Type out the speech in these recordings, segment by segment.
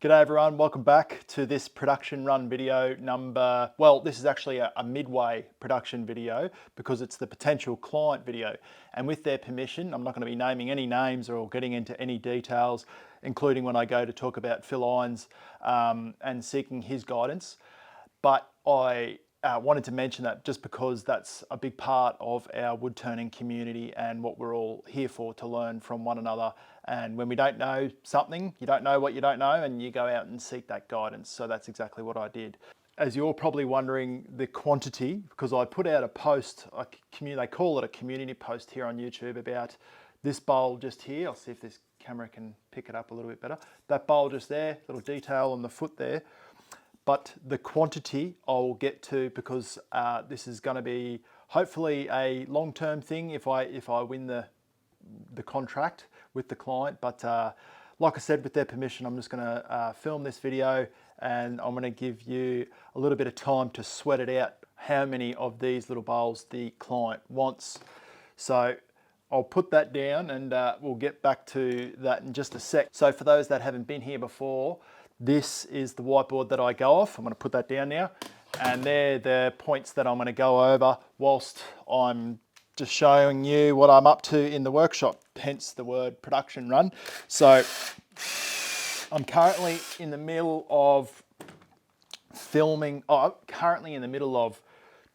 G'day everyone, welcome back to this production run video number, well, this is actually a midway production video because it's the potential client video. And with their permission, I'm not going to be naming any names or getting into any details, including when I go to talk about Phil Irons and seeking his guidance. But I wanted to mention that just because that's a big part of our wood turning community and what we're all here for, to learn from one another. And when we don't know something, you don't know what you don't know, and you go out and seek that guidance. So that's exactly what I did. As you're probably wondering, the quantity, because I put out a post, they call it a community post here on YouTube, about this bowl just here. I'll see if this camera can pick it up a little bit better. That bowl just there, little detail on the foot there. But the quantity I'll get to, because this is going to be hopefully a long-term thing if I win the contract with the client. But like I said, with their permission, I'm just going to film this video, and I'm going to give you a little bit of time to sweat it out how many of these little bowls the client wants. So I'll put that down, and we'll get back to that in just a sec. So for those that haven't been here before, this is the whiteboard that I go off. I'm going to put that down now, and they're the points that I'm going to go over whilst I'm just showing you what I'm up to in the workshop, hence the word production run. So I'm currently in the middle of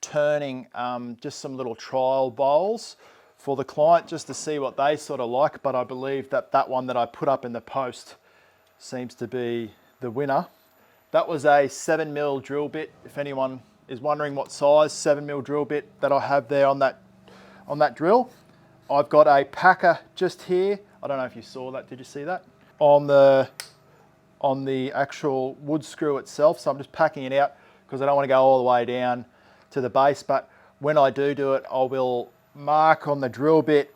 turning just some little trial bowls for the client, just to see what they sort of like. But I believe that one that I put up in the post seems to be the winner. That was a 7mm drill bit. If anyone is wondering what size 7mm drill bit that I have there on that drill. I've got a packer just here. I don't know if you saw that. Did you see that? On the actual wood screw itself. So I'm just packing it out because I don't want to go all the way down to the base. But when I do it, I will mark on the drill bit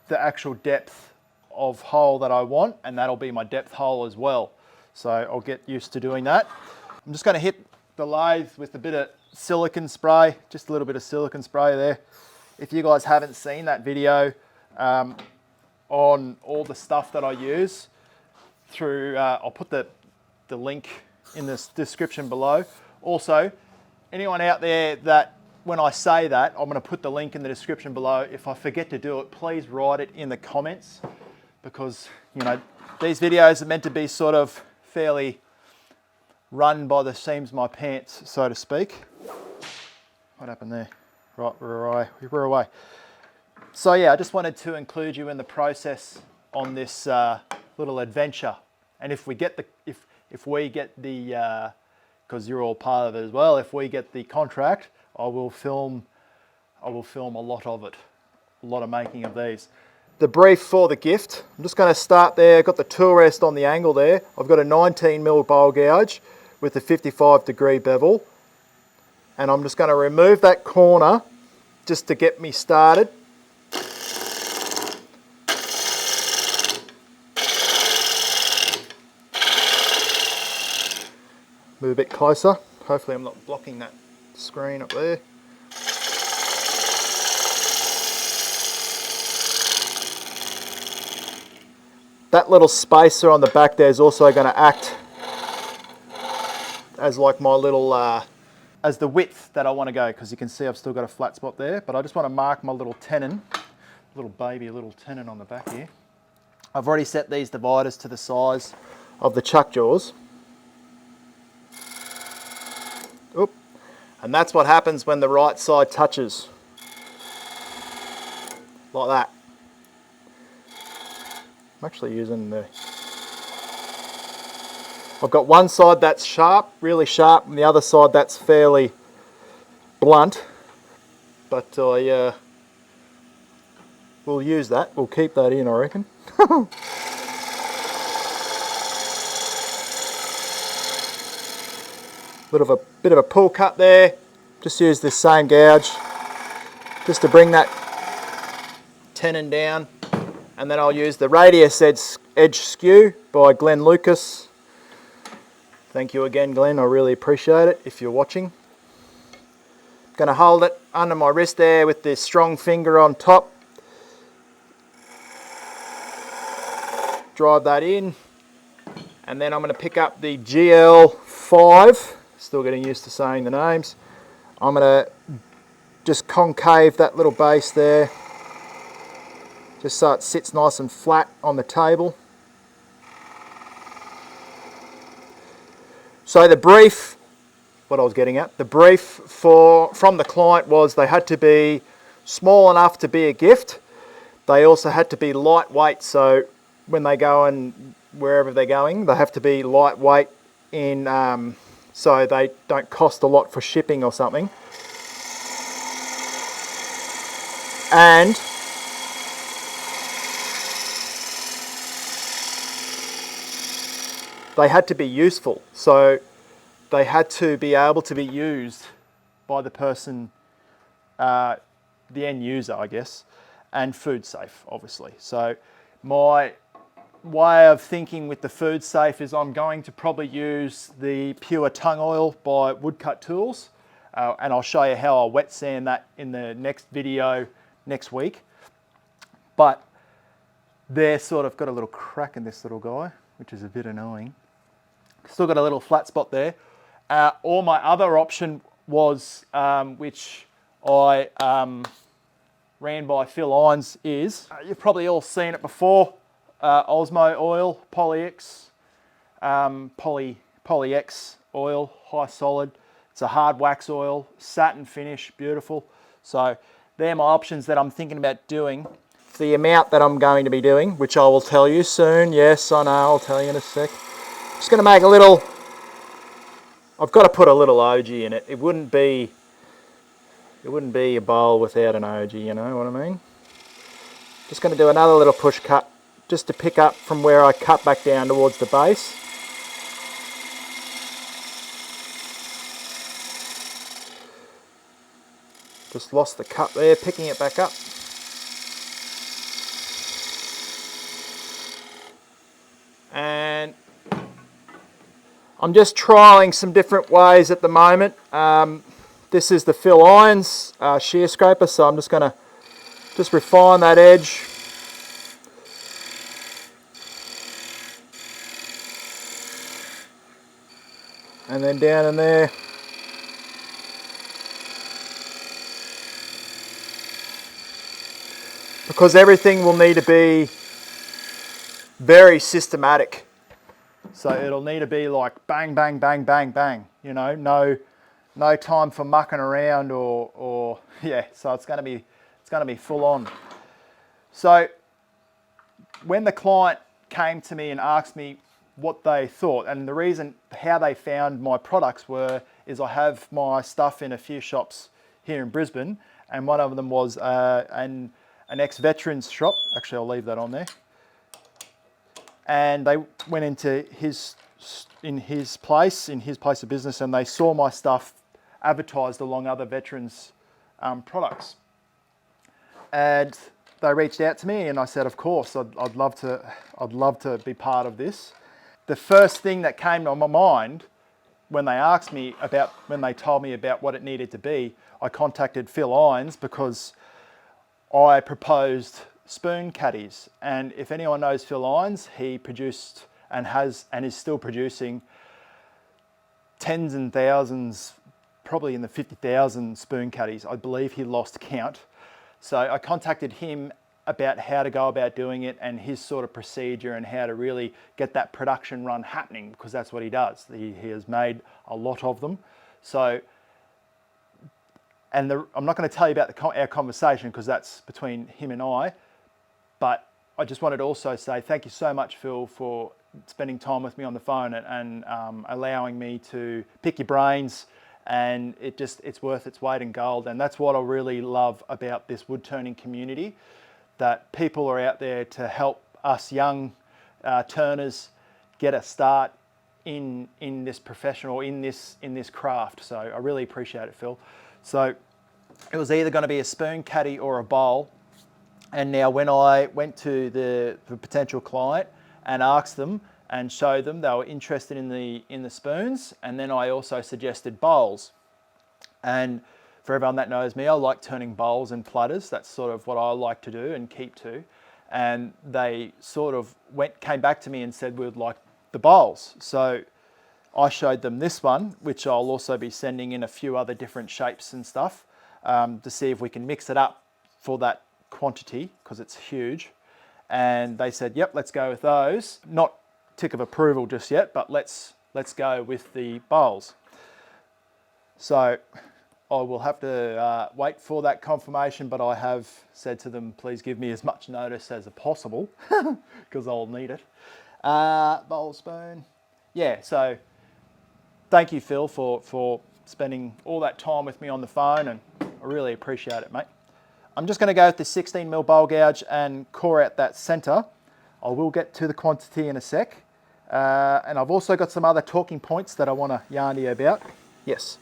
the actual depth of hole that I want, and that'll be my depth hole as well. So I'll get used to doing that. I'm just going to hit the lathe with a bit of silicone spray, just a little bit of silicone spray there. If you guys haven't seen that video on all the stuff that I use through, I'll put the link in the description below. Also, anyone out there that, when I say that, I'm going to put the link in the description below. If I forget to do it, please write it in the comments, because, you know, these videos are meant to be sort of fairly run by the seams of my pants, so to speak. What happened there? Right, we're away. So yeah, I just wanted to include you in the process on this little adventure. And if we get the because you're all part of it as well, if we get the contract, I will film a lot of it, a lot of making of these. The brief for the gift, I'm just going to start there. I've got the tool rest on the angle there. I've got a 19mm bowl gouge with a 55-degree bevel. And I'm just going to remove that corner just to get me started. Move a bit closer. Hopefully I'm not blocking that screen up there. That little spacer on the back there is also going to act as like my little, as the width that I want to go, because you can see I've still got a flat spot there, but I just want to mark my little tenon, little tenon on the back here. I've already set these dividers to the size of the chuck jaws. Oop. And that's what happens when the right side touches. Like that. I'm actually using I've got one side that's sharp, really sharp, and the other side that's fairly blunt. But I we'll use that. We'll keep that in, I reckon. Bit of a pull cut there. Just use this same gouge just to bring that tenon down. And then I'll use the Radius Edge Skew by Glenn Lucas. Thank you again, Glenn. I really appreciate it if you're watching. Going to hold it under my wrist there with this strong finger on top. Drive that in. And then I'm going to pick up the GL5, still getting used to saying the names. I'm going to just concave that little base there, just so it sits nice and flat on the table. So the brief, what I was getting at, the brief from the client was they had to be small enough to be a gift. They also had to be lightweight, so when they go and wherever they're going, they have to be lightweight in so they don't cost a lot for shipping or something. And they had to be useful, so they had to be able to be used by the person, the end user, I guess, and food safe, obviously. So my way of thinking with the food safe is I'm going to probably use the pure tung oil by Woodcut Tools, and I'll show you how I'll wet sand that in the next video next week. But they're sort of got a little crack in this little guy, which is a bit annoying. Still got a little flat spot there. Or my other option was, which I ran by Phil Ines, is, you've probably all seen it before, Osmo oil, Poly-X, Poly-X oil, high solid. It's a hard wax oil, satin finish, beautiful. So they're my options that I'm thinking about doing. The amount that I'm going to be doing, which I will tell you soon. Yes, I know, I'll tell you in a sec. Just going to make a little, I've got to put a little OG in it. It wouldn't be a bowl without an OG, you know what I mean? Just going to do another little push cut, just to pick up from where I cut back down towards the base. Just lost the cut there, picking it back up. And I'm just trialing some different ways at the moment. This is the Phil Ines shear scraper, so I'm just going to refine that edge. And then down in there. Because everything will need to be very systematic. So it'll need to be like bang, bang, bang, bang, bang. You know, no time for mucking around or yeah. So it's going to be full on. So when the client came to me and asked me what they thought, and the reason how they found my products is I have my stuff in a few shops here in Brisbane, and one of them was an ex-veteran's shop. Actually, I'll leave that on there. And they went into his place of business, and they saw my stuff advertised along other veterans' products. And they reached out to me, and I said, of course, I'd love to be part of this. The first thing that came to my mind when they told me about what it needed to be, I contacted Phil Ines because I proposed spoon caddies, and if anyone knows Phil Ines, he produced and is still producing tens and thousands, probably in the 50,000 spoon caddies. I believe he lost count. So I contacted him about how to go about doing it and his sort of procedure and how to really get that production run happening, because that's what he does. He has made a lot of them. So, and I'm not going to tell you about our conversation because that's between him and I, but I just wanted to also say thank you so much, Phil, for spending time with me on the phone and allowing me to pick your brains, and it's worth its weight in gold. And that's what I really love about this wood turning community, that people are out there to help us young turners get a start in this profession or in this craft. So I really appreciate it, Phil. So it was either going to be a spoon caddy or a bowl. And now when I went to the potential client and asked them and showed them, they were interested in the spoons, and then I also suggested bowls. And for everyone that knows me, I like turning bowls and platters. That's sort of what I like to do and keep to. And they sort of came back to me and said, we'd like the bowls. So I showed them this one, which I'll also be sending in a few other different shapes and stuff to see if we can mix it up for that quantity, because it's huge. And they said, yep, let's go with those. Not tick of approval just yet, but let's go with the bowls. So I will have to wait for that confirmation, but I have said to them, please give me as much notice as possible because I'll need it. Bowl spoon. Yeah, so thank you, Phil, for spending all that time with me on the phone, and I really appreciate it, mate. I'm just going to go with the 16mm bowl gouge and core out that center. I will get to the quantity in a sec. And I've also got some other talking points that I want to yarn to you about. Yes.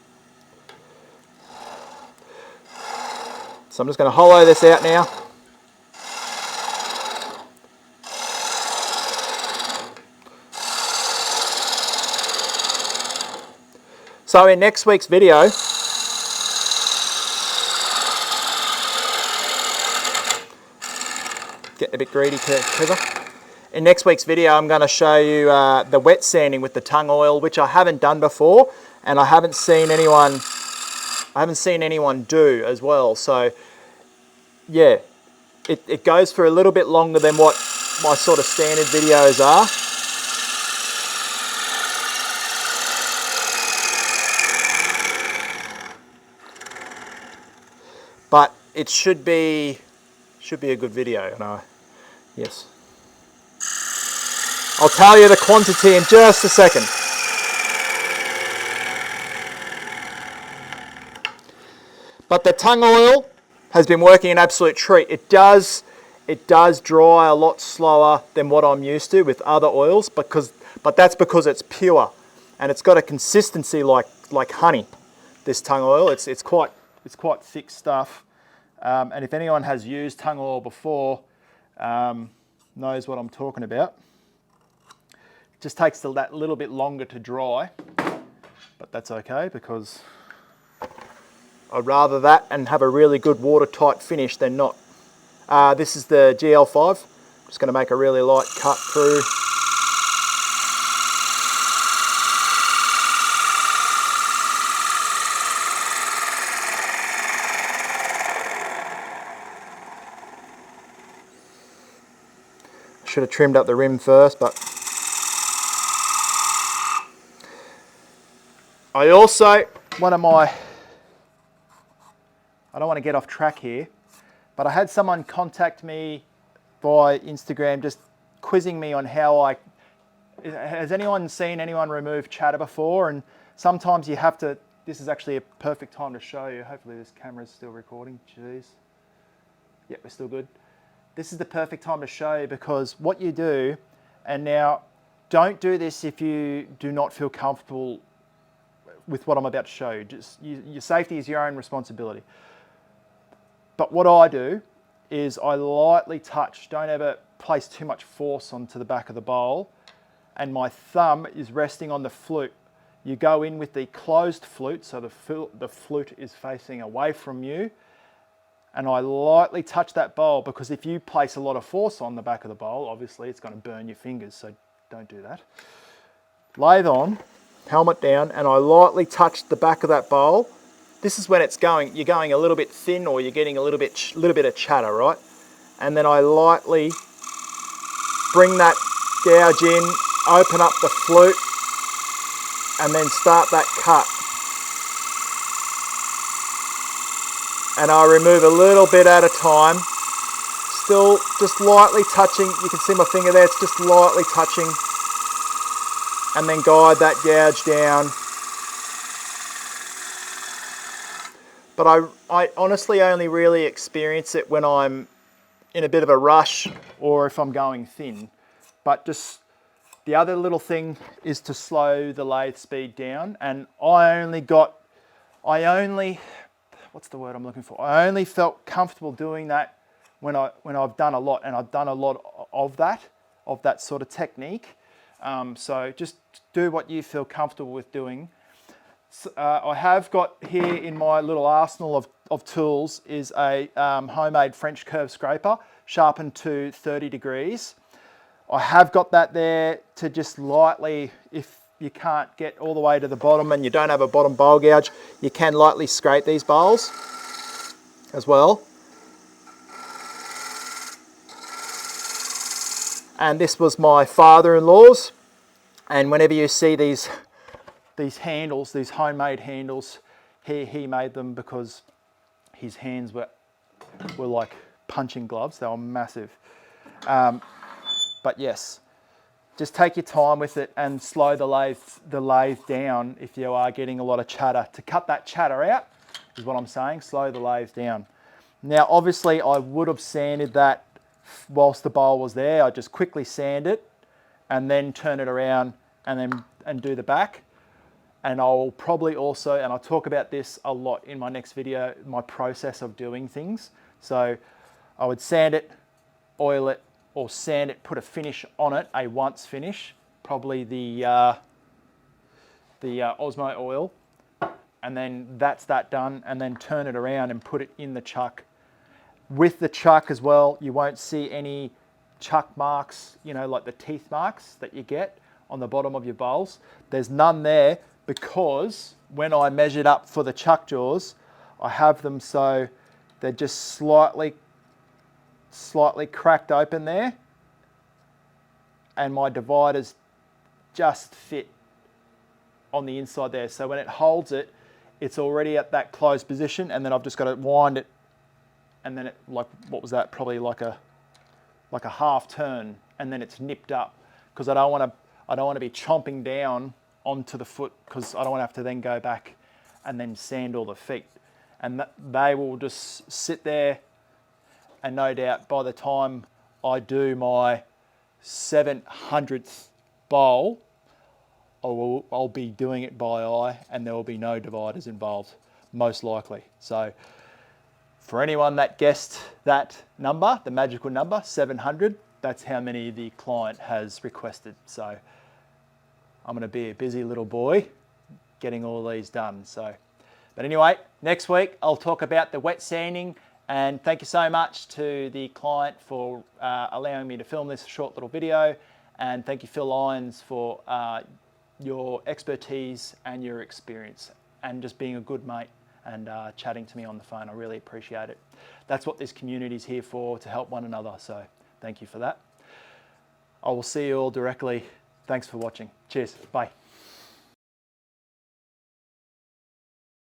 So I'm just going to hollow this out now. So in next week's video, getting a bit greedy, Kezza. In next week's video, I'm going to show you the wet sanding with the tung oil, which I haven't done before, and I haven't seen anyone do as well. So yeah, it goes for a little bit longer than what my sort of standard videos are. But it should be a good video, and yes. I'll tell you the quantity in just a second. But the tung oil has been working an absolute treat. It does dry a lot slower than what I'm used to with other oils, but that's because it's pure and it's got a consistency like honey. This tung oil, it's quite thick stuff. And if anyone has used tung oil before, knows what I'm talking about. It just takes that little bit longer to dry, but that's okay because I'd rather that and have a really good watertight finish than not. This is the GL5. I'm just going to make a really light cut through. Should have trimmed up the rim first, but I also, I don't want to get off track here, but I had someone contact me by Instagram just quizzing me on how has anyone seen anyone remove chatter before? And sometimes you have to, this is actually a perfect time to show you. Hopefully this camera's still recording, jeez. Yep, we're still good. This is the perfect time to show you, because what you do, and now don't do this if you do not feel comfortable with what I'm about to show you. Your safety is your own responsibility. But what I do is I lightly touch, don't ever place too much force onto the back of the bowl, and my thumb is resting on the flute. You go in with the closed flute, so the flute is facing away from you, and I lightly touch that bowl, because if you place a lot of force on the back of the bowl, obviously it's going to burn your fingers, so don't do that. Lathe on, helmet down, and I lightly touch the back of that bowl. This is when you're going a little bit thin, or you're getting a little bit of chatter, right? And then I lightly bring that gouge in, open up the flute, and then start that cut. And I remove a little bit at a time, still just lightly touching. You can see my finger there, it's just lightly touching, and then guide that gouge down. But I honestly only really experience it when I'm in a bit of a rush or if I'm going thin. But just the other little thing is to slow the lathe speed down. And I only felt comfortable doing that when I've done a lot, and I've done a lot of that sort of technique. So just do what you feel comfortable with doing. I have got here in my little arsenal of tools is a homemade French curve scraper, sharpened to 30 degrees. I have got that there to just lightly, if you can't get all the way to the bottom and you don't have a bottom bowl gouge, you can lightly scrape these bowls as well. And this was my father-in-law's, and whenever you see these handles, these homemade handles, he made them because his hands were like punching gloves. They were massive. But yes, just take your time with it and slow the lathe down if you are getting a lot of chatter. To cut that chatter out is what I'm saying, slow the lathe down. Now obviously I would have sanded that whilst the bowl was there. I just quickly sand it and then turn it around and do the back. And I'll probably also, and I'll talk about this a lot in my next video, my process of doing things. So I would sand it, oil it, or sand it, put a finish on it, a once finish, probably the Osmo oil, and then that's that done, and then turn it around and put it in the chuck. With the chuck as well, you won't see any chuck marks, you know, like the teeth marks that you get on the bottom of your bowls. There's none there because when I measured up for the chuck jaws, I have them so they're just slightly cracked open there, and my dividers just fit on the inside there. So when it holds it, it's already at that closed position, and then I've just got to wind it, and then it, like, what was that? Probably like a half turn, and then it's nipped up, because I don't want to be chomping down onto the foot, because I don't want to have to then go back and then sand all the feet. And they will just sit there, and no doubt by the time I do my 700th bowl, I'll be doing it by eye, and there will be no dividers involved, most likely. So for anyone that guessed that number, the magical number, 700, that's how many the client has requested. So I'm going to be a busy little boy getting all these done. So, but anyway, next week I'll talk about the wet sanding, and thank you so much to the client for allowing me to film this short little video, and thank you Phil Lyons for your expertise and your experience, and just being a good mate and chatting to me on the phone. I really appreciate it. That's what this community is here for, to help one another. So thank you for that. I will see you all directly. Thanks for watching. Cheers. Bye.